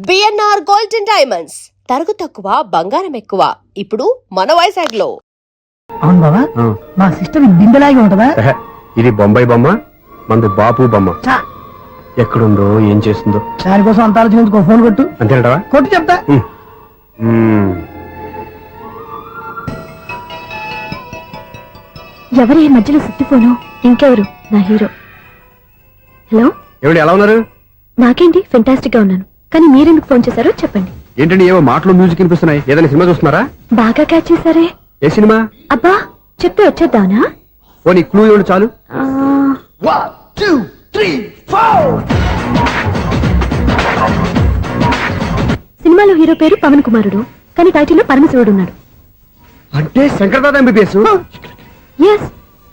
BNR golden diamonds తరుగు తక్కువ బంగారం ఎక్కువ ఇప్పుడు మన వైజాగ్ లో. అవును బాబా, మా సిస్టర్ బిందెలాగే ఉంటదా? ఇది బొంబాయి బొమ్మ, మంది బాపు బొమ్మ. ఎక్కడుందో ఏం చేస్తుందో దానికోసం అంత ఆలోచించుకో. ఫోన్ కొట్టు. అంతేనటవా? కొట్టు చెప్తా. ఎవరు ఈ మధ్యలో సుత్తి ఫోను? ఇంకెవరు? నా హీరో. హలో, ఎవడు ఎలా ఉన్నారు? నాకేంటి, ఫెంటాస్టిక్ గా ఉన్నాను. కానీ మీరెందుకు ఫోన్ చేశారో చెప్పండి. ఏంటండి ఏవో మాటలు మ్యూజిక్ వినిపిస్తున్నాయి. ఏదైనా సినిమా చూస్తున్నారా? బాగా క్యాచ్ చేశారే. ఏ సినిమా? అబ్బా, చెప్తే వచ్చేద్దానా? ఓ నీ క్లూ ఇవ్వండి చాలు. సినిమాలో హీరో పేరు పవన్ కుమారుడు, కానీ టైటిల్లో పరమశివుడు ఉన్నాడు. అంటే శంకర్దాద ఎంబీబీఎస్. ఎస్,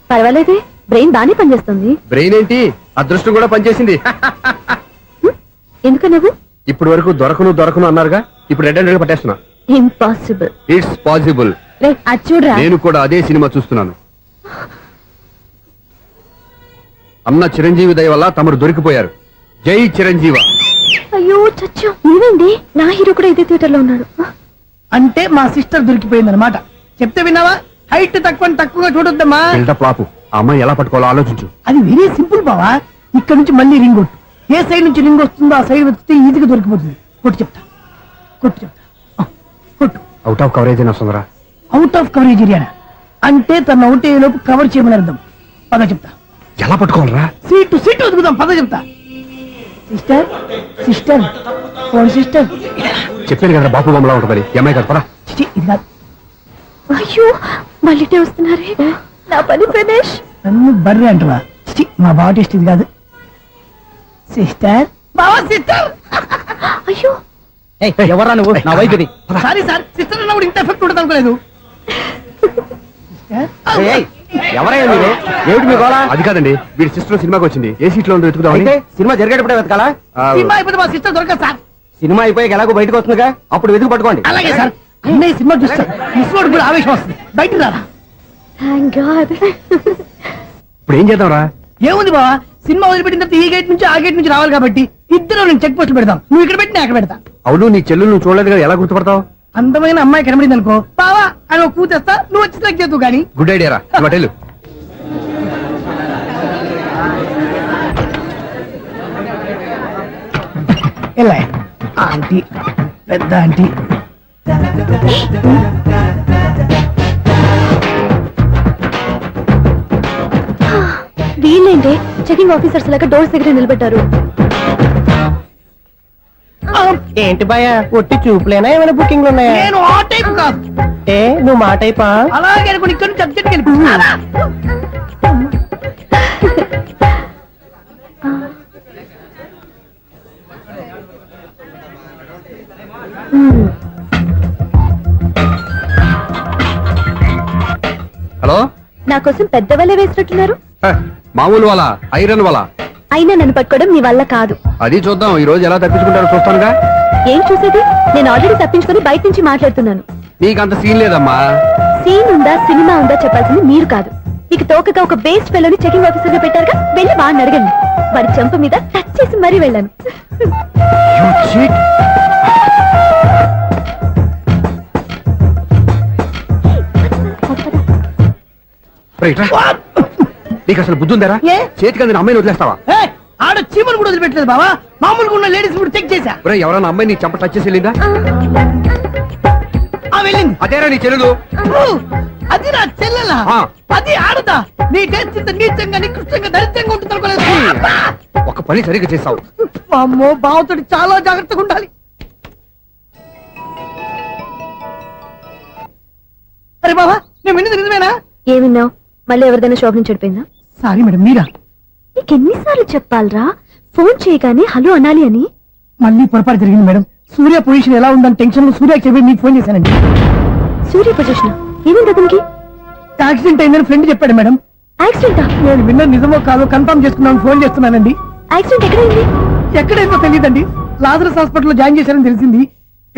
పర్వాలేదే, బ్రెయిన్ బానే పనిచేస్తుంది. బ్రెయిన్ ఏంటి, అదృష్టం కూడా పనిచేసింది. ఎందుకు నువ్వు? ఇప్పుడు వరకు దొరకను అన్నారుగా, ఇప్పుడు రెడ్ అండ్ పట్టేస్తున్నా. ఇంపాసిబుల్. It's possible. అది చూడరా. నేను కూడా అదే సినిమా చూస్తున్నాను. అన్న చిరంజీవి దయ వల్ల తమరు దొరికిపోయారు. జై చిరంజీవ. అయ్యో చచ్చా, ఏమైంది? నా హీరో కూడా ఇదే థియేటర్ లో ఉన్నాడు. అంటే మా సిస్టర్ దొరికిపోయింది అనమాట. చెప్తే విన్నావా? హైట్ తక్కువగా చూడొద్దమ్మా. బిల్డప్ లాపు. ఆ అమ్మాయి ఎలా పట్టుకోవాలో ఆలోచించు. అది వెరీ సింపుల్ బావా. ఇక్కడ నుంచి మళ్ళీ రింగ్ కొట్టు. ఏ సైడ్ నుంచి రింగ్ వస్తుందో ఆ సైడ్ వస్తే ఈజీగా దొరికిపోతుంది. కొట్టు చెప్తా. కొట్టు. అవుట్ ఆఫ్ కవరేజ్ అయినా వస్తుందరా? అవుట్ ఆఫ్ కవరేజ్ ఏరియా అంటే తన అవుట్ అయ్యే లోపు కవర్ చేయమని అర్థం. పద చెప్తా. ఎలా పట్టుకోవాలరా? సీటు వెతుకుదాం. పద చెప్తా. Sister phone sister. చెప్పాను కదా బాపు బొమ్మలా ఉంటుంది. అమ్మాయి కదా పరా. ఇది కాదు. అయ్యో, మళ్ళీ వస్తున్నారే. నా పని ఫినిష్. నన్ను బర్రె అంటవా? మా బావ టేస్ట్ ఇది కాదు. సిస్టర్, బావా సిస్టర్. అయ్యో, ఎవరా నువ్వు? నా వైఫ్ ఇది. సారీ సార్, సిస్టర్ అన్నప్పుడు ఇంత ఎఫెక్ట్ ఉంటుంది అనుకోలేదు. ఎవరైనా మీరు? ఏమిటి మీ గోళ? అది కాదండి, వీడి సిస్టర్ సినిమాకి వచ్చింది. ఏ సీట్ లో ఉందో వెతుకుదాం. సినిమా జరిగేటప్పుడే వెతకాలా? సినిమా అయిపోతే మా సిస్టర్ దొరకదు సార్. సినిమా అయిపోయాక ఎలాగో బయటకు వస్తుందిగా, అప్పుడు వెతుకు పట్టుకోండి. అలాగే సార్. అన్నయ్య సినిమా చూస్తారు, మిస్వాడు కూడా ఆవేశం వస్తుంది. బయట రారా. Thank God. ఇప్పుడు ఏం చేద్దాం రా? ఏముంది బావా, సినిమా వదిలిపెట్టిన తర్వాత ఈ గేట్ నుంచి ఆ గేట్ నుంచి రావాలి కాబట్టి ఇద్దరు నేను చెక్ పోస్ట్ పెడతాం. నువ్వు ఇక్కడ పెట్టి నేను అక్కడ పెడతా. అవును, నీ చెల్లు నువ్వు చూడలేదు కదా, ఎలా గుర్తుపడతావు? అందమైన అమ్మాయి కనబడింది అనుకో, బావా అని ఒక కూతేస్తా, నువ్వు వచ్చి సెలెక్ట్ చేద్దు. కానీ గుడ్ ఐడియా రా. హోటల్ ఎలా ఆంటీ, పెద్ద ఆంటీ. వీళ్ళేంటి చెకింగ్ ఆఫీసర్స్ లాగా డోర్స్ దగ్గర నిలబెట్టారు? ఏంటి భయ, ఒట్టి చూపులేనా ఏమైనా బుకింగ్ ఉన్నాయా? నేను ఆ టైప్ కాదు. ఏ నువ్వు మా టైపా? అలాగే అనుకుని ఇక్కడ నుంచి అర్జెంట్కి వెళ్ళిపో. హలో, నా కోసం పెద్ద వలే వేసినట్టున్నారు. మామూలు వాళ్ళ ఐరన్ వాళ్ళ. అయినా నన్ను పట్టుకోవడం మీ వల్ల కాదు. అది చూద్దాం, ఈ రోజు ఎలా తప్పించుకుంటారో చూస్తానుగా. ఏం చూసేది? నేను ఆల్రెడీ తప్పించుకుని బయట నుంచి మాట్లాడుతున్నాను. నీకంత సీన్ లేదమ్మా. సీన్ ఉందా సినిమా ఉందా చెప్పాల్సింది మీరు కాదు. మీకు తోకగా ఒక బేస్ట్ ఫెలోని చెకింగ్ ఆఫీసర్ గా పెట్టారుగా, వెళ్ళి వాడిని అడగండి. వాడి చెంప మీద టచ్ చేసి మరీ వెళ్ళాను. నీకు అసలు బుద్ధి ఉందారా? చేతికి అందిన అమ్మాయిని వదిలేస్తావా? ఆడ చీమలు కూడా వదిలిపెట్టలేదు బావా. మామూలుగా ఉన్న లేడీస్ కూడా చెక్ చేశా. ఎవరైనా అమ్మాయి నీ చెంప టచ్ చేసి వెళ్ళిందా? వెళ్ళింది. అదేరా నీ చెల్లెలు? అది నా చెల్లెలా? అది ఆడదా? నీ టేస్ట్ ఇంత నీచంగా నికృష్టంగా దరిద్రంగా ఉంటుంది అనుకోలేదు. ఒక పని సరిగ్గా చేస్తావు. అమ్మో, బావతోటి చాలా జాగ్రత్తగా ఉండాలి. అరే బావా, నేను విన్నది నిజమేనా? ఏమిన్నావు? మళ్ళీ ఎవరిదైనా షాప్ నుంచి చెడిపోయిందా? సారీ మేడం, మీరా? నీకెన్నిసార్లు చెప్పాలరా ఫోన్ చేయగానే హలో అనాలి అని? మళ్ళీ పొరపాటు జరిగింది మేడం. సూర్య పొజిషన్ ఎలా ఉందని టెన్షన్ లో సూర్యకి చెప్పి మీకు ఫోన్ చేశానండి. సూర్య పొజిషన్ ఏమైంది అతనికి? యాక్సిడెంట్ అయిందని ఫ్రెండ్ చెప్పాడు మేడం. యాక్సిడెంటా? నేను విన్న నిజమో కాదో కన్ఫర్మ్ చేసుకున్నాను, ఫోన్ చేస్తున్నానండి. యాక్సిడెంట్ ఎక్కడైంది? ఎక్కడైందో తెలియదండి. లాజరస్ హాస్పిటల్లో జాయిన్ చేశారని తెలిసింది.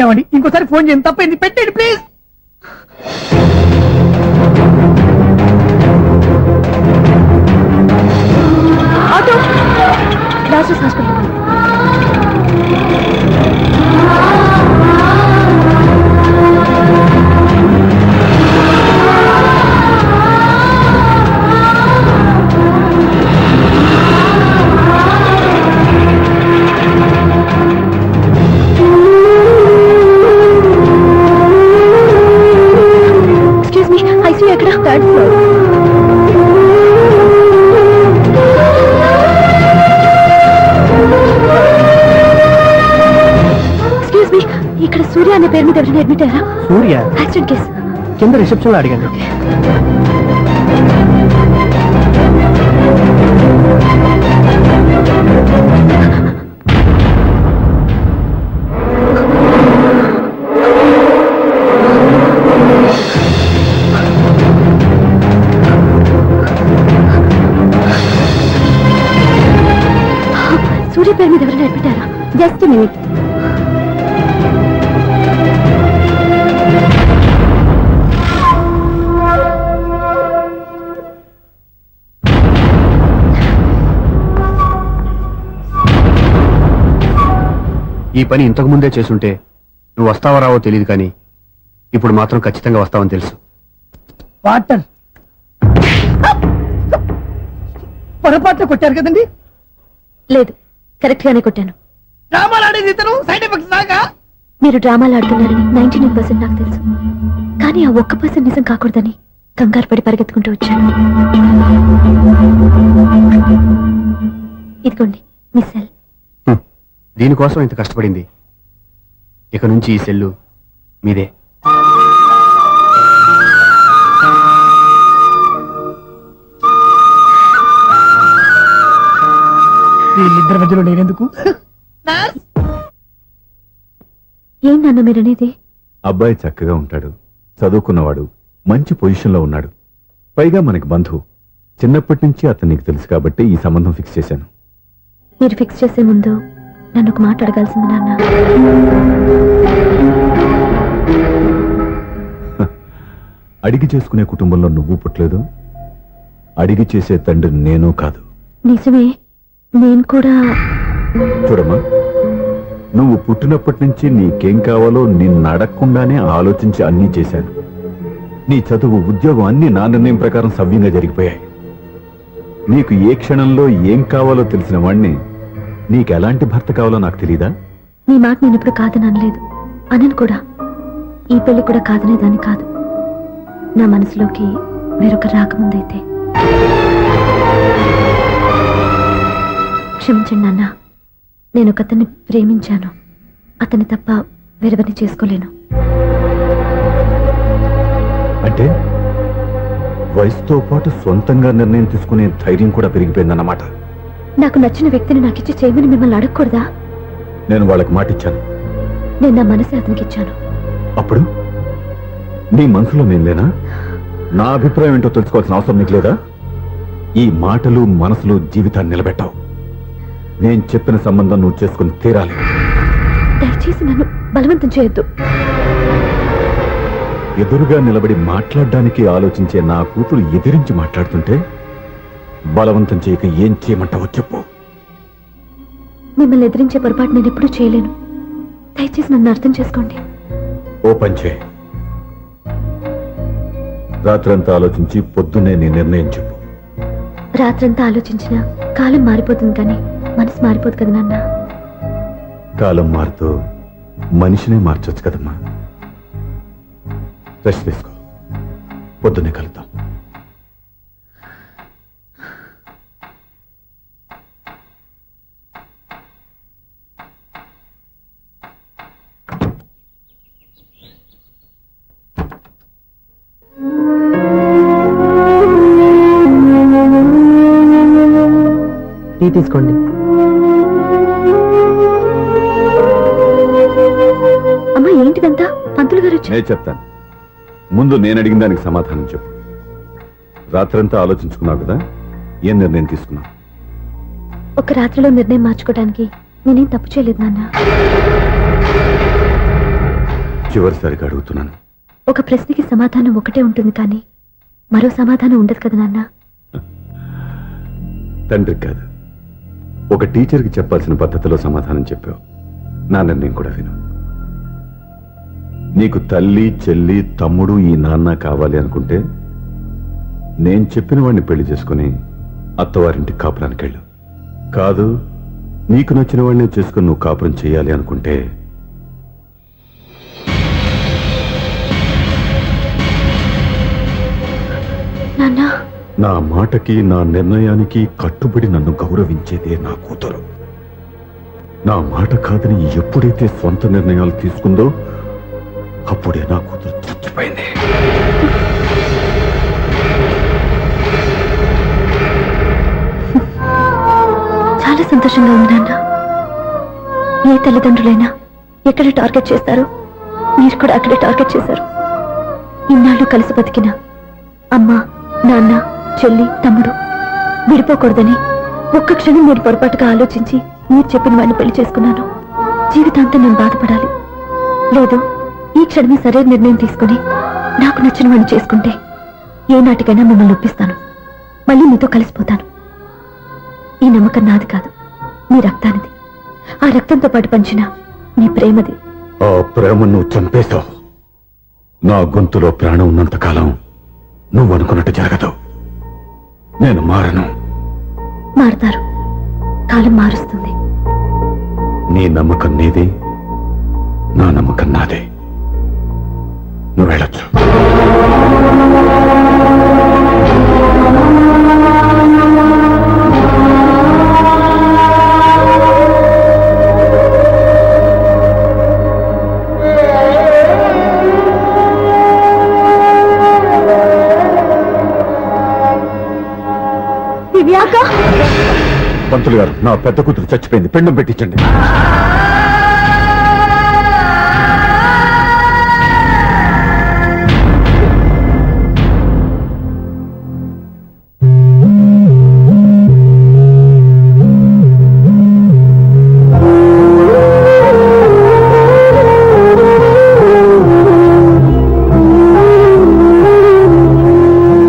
ఏమండి, ఇంకోసారి ఫోన్ చేయండి. తప్పైంది, పెట్టండి ప్లీజ్. Auto Lazarus hospital. ఇక్కడ సూర్య అనే పేరు మీద ఎవరైనా అడ్మిట్ అయ్యారా? సూర్య యాక్సిడెంట్ కేసు. కింద రిసెప్షన్ లో అడిగండి. సూర్య పేరు మీద ఎవరైనా అడ్మిట్ అయ్యారా? Just minute. ఈ పని ఇంతకు ముందే చేసుంటే నువ్వు వస్తావో రావో తెలియదు, కానీ ఇప్పుడు మాత్రం ఖచ్చితంగా వస్తావని తెలుసు. వాటర్ పొరపాట్లు కొట్టారు కదండి. లేదు, కరెక్ట్ గానే కొట్టాను. డ్రామాలు ఆడేది ఇతను, సైడ్ ఎఫెక్ట్స్ దాకా. మీరు డ్రామాలు ఆడుతున్నారని 99% నాకు తెలుసు, కానీ ఆ 1% నిజం కాకూడదని కంగారు పడి పరిగెత్తుకుంటూ వచ్చాను. ఇదిగోండి మీ సెల్. దీనికోసం ఇంత కష్టపడింది. ఇక నుంచి ఈ సెల్లు మీదే. వీళ్ళిద్దరి మధ్యలో నేనెందుకు? ఏం నాన్న మీరనేది? అబ్బాయి చక్కగా ఉంటాడు, చదువుకున్నవాడు, మంచి పొజిషన్లో ఉన్నాడు. పైగా మనకి బంధువు. చిన్నప్పటి నుంచి అతను నీకు తెలుసు కాబట్టి ఈ సంబంధం ఫిక్స్ చేశాను. మీరు ఫిక్స్ చేసే ముందు నన్ను ఒక మాట అడగాల్సింది నాన్న. అడిగి చేసుకునే కుటుంబంలో నువ్వు పుట్టలేదు, అడిగి చేసే తండ్రి నేను కాదు. నిజమే, నేను కూడా. చూడమ్మా, నువ్వు పుట్టినప్పటి నుంచి నీకేం కావాలో నిన్ను అడగకుండానే ఆలోచించి అన్నీ చేశాను. నీ చదువు, ఉద్యోగం అన్నీ నా నిర్ణయం ప్రకారం సవ్యంగా జరిగిపోయాయి. నీకు ఏ క్షణంలో ఏం కావాలో తెలిసిన వాణ్ణి నీకు ఎలాంటి భర్త కావాలో నాకు తెలీదా? నీ మాట నేను ఇప్పుడు కాదని అనలేదు, అనను కూడా. ఈ పెళ్లి కూడా కాదనేదాన్ని కాదు. నా మనసులోకి వేరొక రాకముందైతే. క్షమించండి నాన్న, నేను ఒక అతన్ని ప్రేమించాను. అతన్ని తప్ప వేరెవరిని చేసుకోలేను. అంటే వయసుతో పాటు సొంతంగా నిర్ణయం తీసుకునే ధైర్యం కూడా పెరిగిపోయిందన్నమాట. నాకు నచ్చిన వ్యక్తిని నాకిచ్చి చేయమని మిమ్మల్ని అడగకూడదా? నేను వాళ్ళకి మాటిచ్చాను. నేను నా మనసే అతనికి ఇచ్చాను. అప్పుడు నీ మనసులో నేను లేనా? నా అభిప్రాయం ఏంటో తెలుసుకోవాల్సిన అవసరం నీకు లేదా? ఈ మాటలు, మనసులు జీవితాన్ని నిలబెట్టావు. నేను చెప్పిన సంబంధం నువ్వు చేసుకుని తీరాలి. దయచేసి నన్ను బలవంతం చేయొద్దు. ఎదురుగా నిలబడి మాట్లాడడానికి ఆలోచించే నా కూతురు ఎదిరించి మాట్లాడుతుంటే బలవంతం చేయక ఏం చేయమంటావో చెప్పు. మిమ్మల్ని ఎదిరించే పొరపాటు నేను ఎప్పుడూ చేయలేను. దయచేసి నన్ను అర్థం చేసుకోండి. ఓ పని చేయి, రాత్రంతా ఆలోచించి పొద్దున్నే నీ నిర్ణయం చెప్పు. రాత్రంతా ఆలోచించిన కాలం మారిపోతుంది, కానీ మనసు మారిపోదు కదా నాన్న. కాలం మారుతూ మనిషినే మార్చొచ్చు కదమ్మా. రెస్ట్ తీసుకో, పొద్దున్నే కలుద్దాం. టీ తీసుకోండి. అమ్మా, ఏంటిదంతా? పంతులు గారు వచ్చారు. నేను చెప్తాను, ముందు నేను అడిగిన దానికి సమాధానం చెప్పు. రాత్రంతా ఆలోచించుకున్నావు కదా, ఏం నిర్ణయం తీసుకున్నావు? ఒక రాత్రిలో నిర్ణయం మార్చుకోవడానికి నేనేం తప్పు చేయలేదు నాన్న. చివరిసారిగా అడుగుతున్నాను. ఒక ప్రశ్నకి సమాధానం ఒకటే ఉంటుంది, కానీ మరో సమాధానం ఉండదు కదా నాన్న. తండ్రికి కాదు, ఒక టీచర్కి చెప్పాల్సిన పద్ధతిలో సమాధానం చెప్పావు. నా నిర్ణయం కూడా విను. నీకు తల్లి, చెల్లి, తమ్ముడు, ఈ నాన్న కావాలి అనుకుంటే నేను చెప్పిన వాడిని పెళ్లి చేసుకుని అత్తవారింటికి కాపురానికి వెళ్ళు. కాదు, నీకు నచ్చిన వాడిని చేసుకుని నువ్వు కాపురం చేయాలి అనుకుంటే నాన్న, నా మాటకి, నా నిర్ణయానికి కట్టుబడి నన్ను గౌరవించేదే నా కూతురు. నా మాట కాదని ఎప్పుడైతే స్వంత నిర్ణయాలు తీసుకుందో అప్పుడే నా కూతురు చచ్చిపోయింది. చాలా సంతోషంగా ఉంది నాన్న. ఏ తల్లిదండ్రులైనా ఎక్కడ టార్గెట్ చేస్తారో మీరు కూడా అక్కడే టార్గెట్ చేశారు. ఇన్నాళ్ళు కలిసి బతికిన అమ్మ, నాన్న, చెల్లి, తమ్ముడు విడిపోకూడదని ఒక్క క్షణం మీరు పొరపాటుగా ఆలోచించి మీరు చెప్పిన వాడిని పెళ్లి చేసుకున్నాను. జీవితాంతం నేను బాధపడాలి. లేదు, ఈ క్షణమే సరైన నిర్ణయం తీసుకుని నాకు నచ్చిన వాడిని చేసుకుంటే ఏ నాటికైనా మిమ్మల్ని ఒప్పిస్తాను. మళ్ళీ మీతో కలిసిపోతాను. ఈ నమ్మకం నాది కాదు, మీ రక్తానిది. ఆ రక్తంతో పాటు పంచిన మీ ప్రేమది. ఆ ప్రేమ నువ్వు చంపేశావు. నా గొంతులో ప్రాణం ఉన్నంత కాలం నువ్వు అనుకున్నట్టు జరగదు. నేను మారను. మారుతారు, కాలం మారుస్తుంది. నీ నమ్మకం నీదే, నా నమ్మకం నాదే. నువ్వు వెళ్ళొచ్చు. దివ్యాక, పంతులు గారు, నా పెద్ద కూతురు చచ్చిపోయింది. పిండం పెట్టించండి.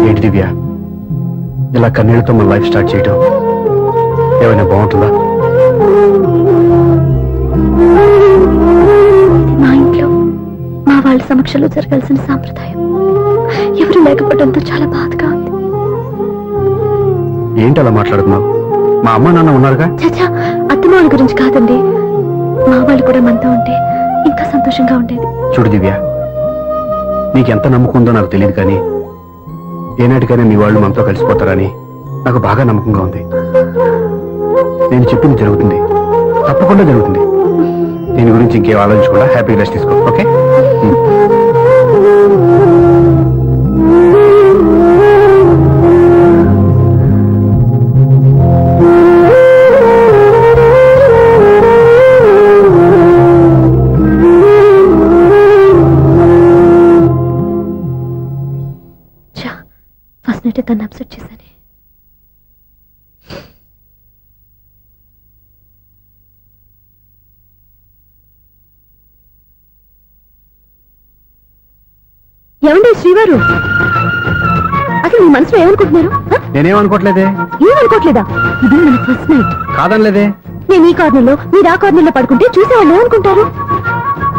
ఏంటి దివ్య, ఇలా కన్నీళ్లతో మన లైఫ్ స్టార్ట్ చేయటం ఏమైనా బాగుంటుందా? మా ఇంట్లో మా వాళ్ళ సమక్షంలో జరగాల్సిన సాంప్రదాయం ఎవరు లేకపోవడంతో చాలా బాధగా ఉంది. ఏంటి అలా మాట్లాడుతున్నావు? మా అమ్మ నాన్న ఉన్నారుగా. చచ్చా, అత్తమాల గురించి కాదండి. మా వాళ్ళు కూడా మనతో ఉంటే ఇంకా సంతోషంగా ఉండేది. చూడు దివ్య, నీకెంత నమ్మకం ఉందో నాకు తెలియదు, కానీ ఏనాటికైనా మీ వాళ్ళు మనతో కలిసిపోతారని నాకు బాగా నమ్మకంగా ఉంది. నేను చెప్పింది జరుగుతుంది, తప్పకుండా జరుగుతుంది. దీని గురించి ఇంకేం ఆలోచించకుండా హ్యాపీ రెస్ట్ తీసుకో. ఓకే? ఫస్ట్ నైట్ తను అప్సెట్ చేశాను. ఏమండి శ్రీవారు, అసలు మీ మనసులో ఏమనుకుంటున్నారు? నేనేమనుకోవట్లేదే. ఏమనుకోవట్లేదా? ఇది మన ఫస్ట్ నైట్. కాదనలేదే. నేను ఈ కార్నర్లో, మీరు ఆ కార్నర్లో పడుకుంటే చూసేవాళ్ళు ఏమనుకుంటారు?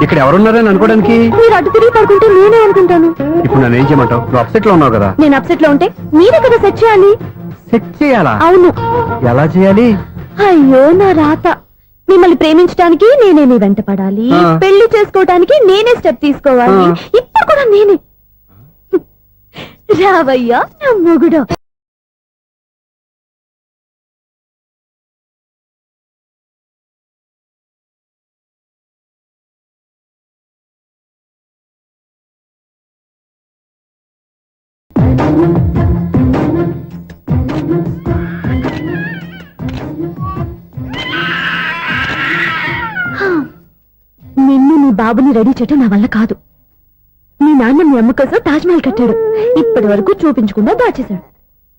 ఇక్కడ ఎవరున్నారని అనుకోవడానికి. మీరు అడ్డు తిరిగి పడుకుంటే నేనే అనుకుంటాను. ఇప్పుడు నన్ను ఏం చేయమంటావు? నువ్వు అప్సెట్ లో ఉన్నావు కదా. నేను అప్సెట్ లో ఉంటే మీరే కదా సెట్ చేయాలి. సెట్ చేయాలా? అవును. ఎలా చేయాలి? అయ్యో నా రాత. మిమ్మల్ని ప్రేమించడానికి నేనే మీ వెంట పడాలి, ఆ. పెళ్లి చేసుకోవడానికి నేనే స్టెప్ తీసుకోవాలి. ఆ. ఇప్పుడు కూడా నేనే. రావయ్యా నా మొగుడు. నిన్ను నీ బాబుని రెడీ చేయటం నా వల్ల కాదు. మీ నాన్న మీ అమ్మ కోసం తాజ్ మహల్ కట్టాడు. ఇప్పటి వరకు చూపించకుండా దాచేశాడు.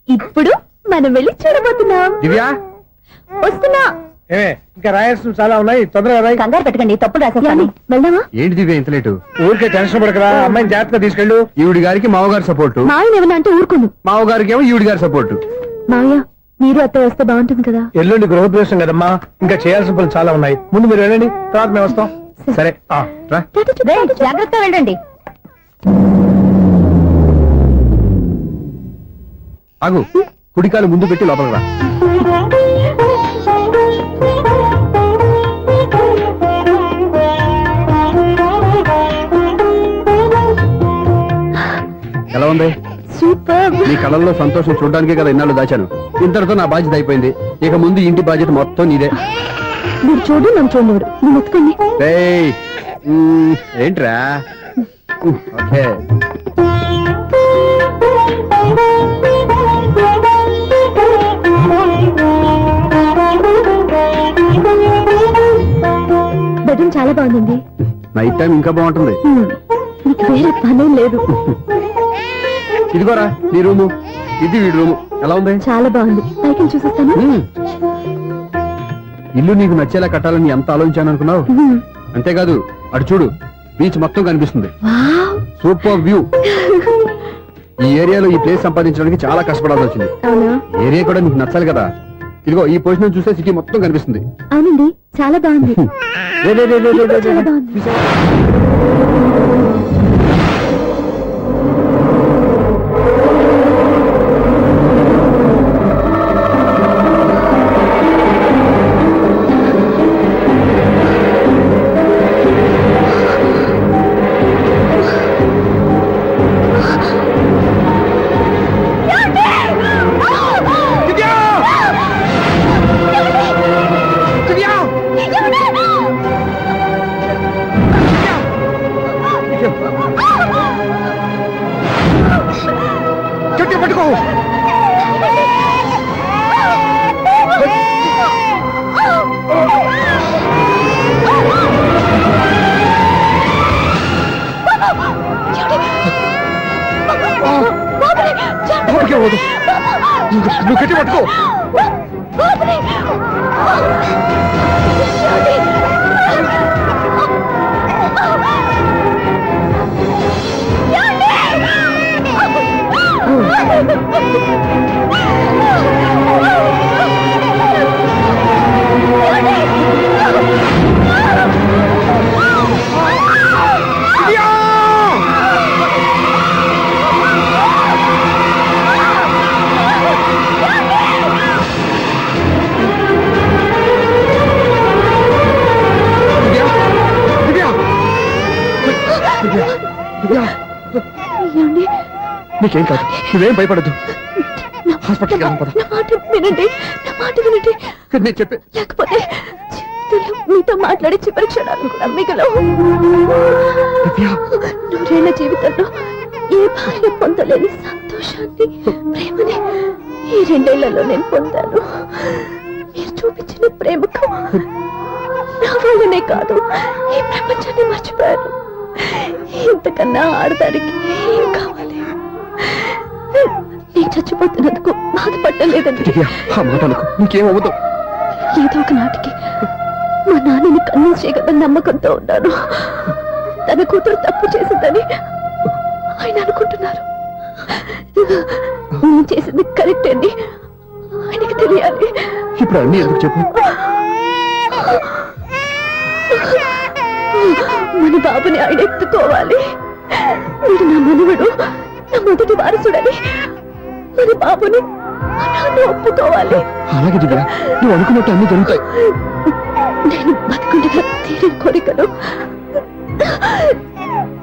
ఇప్పుడు మనం వెళ్ళి చూడబోతున్నాం. దివ్య, వస్తున్నా. ఇంకా రాయాల్సిన చాలా ఉన్నాయి, తొందరగా రాయి. కంగారు పెట్టకండి, తప్పుడు రాసేస్తాను. వెళ్దామా? ఏంటి దివ్య ఇంత లేటు? ఊరికే టెన్షన్ పడకరా, అమ్మాయిని జాగ్రత్తగా తీసుకెళ్ళు. ఈవిడి గారికి మావగారి సపోర్టు, మావయ్య ఏమన్నా అంటే ఊరుకోను. మావగారికి ఏమో ఈవిడి గారి సపోర్టు. మావయ్య, మీరు అత్తయ్య వస్తే బాగుంటుంది కదా. ఎల్లుండి గృహప్రవేశం కదమ్మా, ఇంకా చేయాల్సిన పనులు చాలా ఉన్నాయి. ముందు మీరు వెళ్ళండి, తర్వాత మేము వస్తాం. సరే రా. జాగ్రత్తగా వెళ్ళండి. ఆగు, కుడికాలు ముందు పెట్టి లోపలికి రా. ఎలా ఉంది? సూపర్. నీ కళ్ళల్లో సంతోషం చూడడానికే కదా ఇన్నాళ్ళు దాచాను. ఇంతటితో నా బాధ్యత అయిపోయింది. ఇక ముందు ఇంటి బాధ్యత మొత్తం నీదే. మీరు చూడు నన్ను చూడలేడు నువ్వు ఎత్తుకోండి. ఏయ్, ఏంట్రా ఓకే బెడ్రూమ్ చాలా బాగుందండి. నైట్ టైం ఇంకా బాగుంటుంది. మీకు వేరే పనేం లేదు. ఇదిగోరా నీ రూము, ఇది వీడి రూము. ఎలా ఉంది? చాలా బాగుంది. పైకి చూసేస్తాను. ఇల్లు నీకు నచ్చేలా కట్టాలని ఎంత ఆలోచించాను అనుకున్నావు? అంతేకాదు అటు చూడు, బీచ్ మొత్తం కనిపిస్తుంది. వావ్. Super view. ఈ ఏరియాలో ఈ ప్లేస్ సంపాదించడానికి చాలా కష్టపడాల్సి వచ్చింది. అవునా? ఏరియా కూడా నీకు నచ్చాలి కదా. ఇదిగో ఈ పొజిషన్ చూస్తే సిటీ మొత్తం కనిపిస్తుంది. అవునండి చాలా బాగుంది. రే, రే, రే, రే, రే, రే, చాలా రే. బాగుంది. గట్టిగా పట్టుకో. ఊరికే పోదు. నువ్వు గట్టి పట్టుకో. ఏమండి? నీకేం కాదు, నువ్వేం భయపడద్దు. హాస్పిటల్కి వెళ్దాం పద. నా మాట వినండి, నా మాట వినండి. నేను చెప్పే లేకపోతే జీవితంలో మీతో మాట్లాడే చివరి క్షణాలు కూడా మిగలవు. నూరేళ్ల జీవితంలో ఏ భార్య పొందలేని సంతోషాన్ని, ప్రేమని ఈ 2 ఏళ్లలో నేను పొందాను. మీరు చూపించిన ప్రేమకు నా వాళ్ళనే కాదు ఈ ప్రపంచాన్ని మర్చిపోయాను. ఇంతకన్నా ఆడదానికి ఏం కావాలి? నేను చచ్చిపోతున్నందుకు బాధపడలేదండి. ఆ మాట అనుకో, నీకేమవ్వదు. ఏదో ఒక నాటికి మా నాన్నని కన్విన్స్ చేయగలని నమ్మకంతో ఉన్నాను. తన కూతురు తప్పు చేసిందని ఆయన అనుకుంటున్నారు. నేను చేసింది కరెక్ట్ అని ఆయనకి తెలియాలి. ఇప్పుడు అన్ని ఎందుకు చెప్పు? మన బాబుని ఆయన ఎత్తుకోవాలి. మీరు నా మనవడు, నా మొదటి వారసుడని మన బాబుని మా నాన్న ఒప్పుకోవాలి. అలాగే దివ్య, నువ్వు అనుకున్నట్టు అన్ని జరుగుతాయి. నేను బతుకుండగా తీరని కోరికలు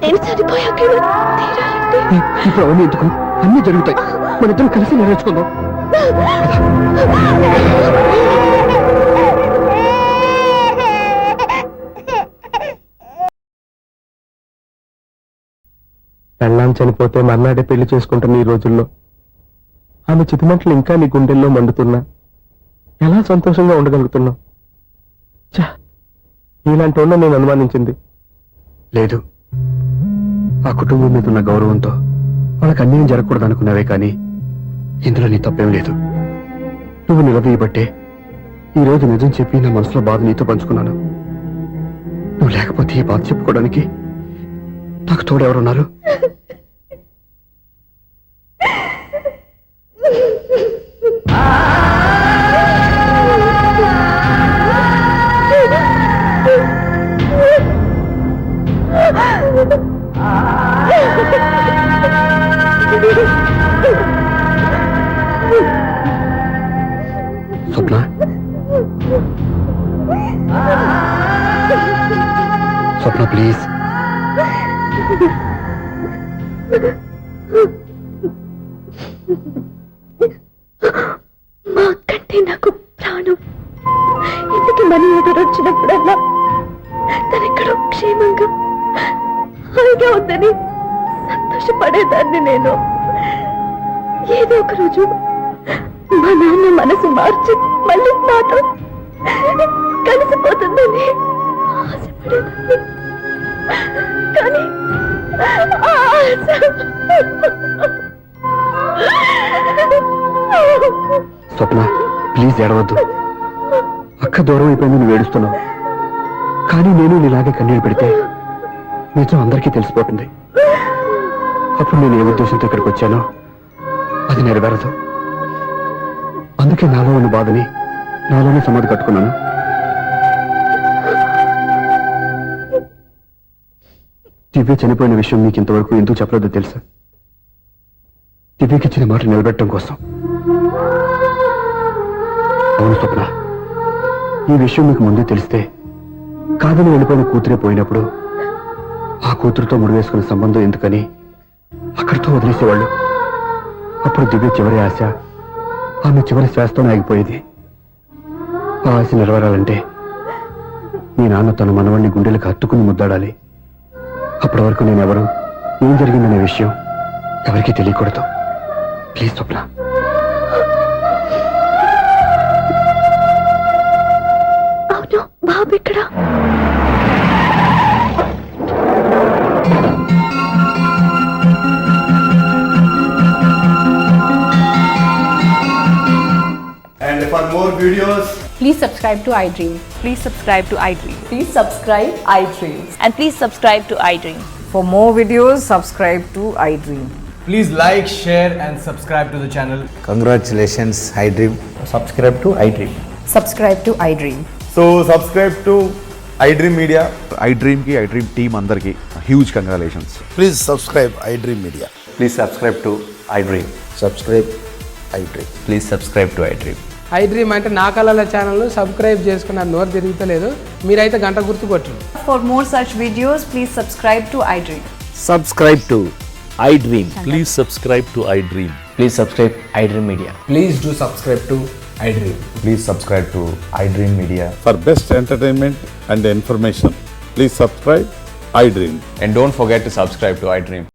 నేను చనిపోయాక తీరాలంటే ఇప్పుడు అవన్నీ ఎందుకు? అన్ని జరుగుతాయి. మన ఇద్దరం కలిసి నెరవేర్చుకుందాం. పెళ్ళాం చనిపోతే మర్నాడే పెళ్లి చేసుకుంటున్న ఈ రోజుల్లో ఆమె చితిమంటలు ఇంకా నీ గుండెల్లో మండుతున్నా ఎలా సంతోషంగా ఉండగలుగుతున్నావు? ఇలాంటి వాళ్ళ నేను అనుమానించింది లేదు. ఆ కుటుంబం మీద ఉన్న గౌరవంతో వాళ్ళకి అన్యాయం జరగకూడదు అనుకున్నావే కానీ ఇందులో నీ తప్పేం లేదు. నువ్వు నిలదీయబట్టే ఈ రోజు నిజం చెప్పి నా మనసులో బాధ నీతో పంచుకున్నాను. నువ్వు లేకపోతే ఈ బాధ చెప్పుకోవడానికి నాకు తోడెవరున్నారు? స్వప్న, స్వప్న ప్లీజ్. మా అక్కంటే నాకు ప్రాణం. ఇంతకీ మనీ ఎవరు క్షేమంగా హాయిగా ఉందని సంతోషపడేదాన్ని నేను. ఏదో ఒక రోజు మా నాన్న మనసు మార్చి మళ్ళీ నాతో కలిసిపోతుందని ఆశపడేదాన్ని. కానీ ఆ ఆశ స్వప్న ప్లీజ్ ఏడవద్దు. అక్క దూరం అయిపోయింది, నువ్వు ఏడుస్తున్నావు. కానీ నేను నీలాగే కన్నీళ్ళు పెడితే నిజం అందరికీ తెలిసిపోతుంది. అప్పుడు నేను ఏ ఉద్దేశంతో ఇక్కడికి వచ్చానో అది నెరవేరదు. అందుకే నాలో ఉన్న బాధని నాలోనే సమాధి కట్టుకున్నాను. దివ్య చనిపోయిన విషయం మీకు ఇంతవరకు ఎందుకు చెప్పలేదో తెలుసా? దివ్యకి ఇచ్చిన మాట నిలబెట్టడం కోసం. అవును స్వప్న, ఈ విషయం మీకు ముందే తెలిస్తే కాదని వెళ్ళిపోయిన కూతురే పోయినప్పుడు ఆ కూతురుతో ముడివేసుకున్న సంబంధం ఎందుకని అక్కడితో వదిలేసేవాళ్ళు. అప్పుడు దివ్య చివరి ఆశ ఆమె చివరి శ్వాసతోనే ఆగిపోయేది. ఆ ఆశ నెరవేరాలంటే మీ నాన్న తన మనవణ్ణి గుండెలకు హత్తుకుని ముద్దాడాలి. అప్పటి వరకు నేను ఎవరు, ఏం జరిగిందనే విషయం ఎవరికీ తెలియకూడదు. ప్లీజ్ స్వప్న. అవును, బాబు ఇక్కడ. And for more videos, Please subscribe to iDream. Please subscribe to iDream. Please subscribe iDream. And please subscribe to iDream. For more videos, subscribe to iDream. please like, share, and subscribe to the channel. Congratulations, iDream. Subscribe to iDream. Subscribe to iDream. So subscribe to iDream Media. iDream కి iDream team అందరికి huge congratulations. Please subscribe iDream Media. Please subscribe to iDream. Subscribe iDream. Please subscribe to iDream. iDream అంటే నా కళల channel subscribe చేసుకున్న నోరు తిరుగుతలేదు. మీరైతే గంట గుర్తు కొట్టండి. For more such videos, please subscribe to iDream. Subscribe to iDream. Please subscribe to iDream. Please subscribe iDream Media. Please do subscribe to iDream. Please subscribe to iDream Media. For best entertainment and information, please subscribe iDream. And don't forget to subscribe to iDream.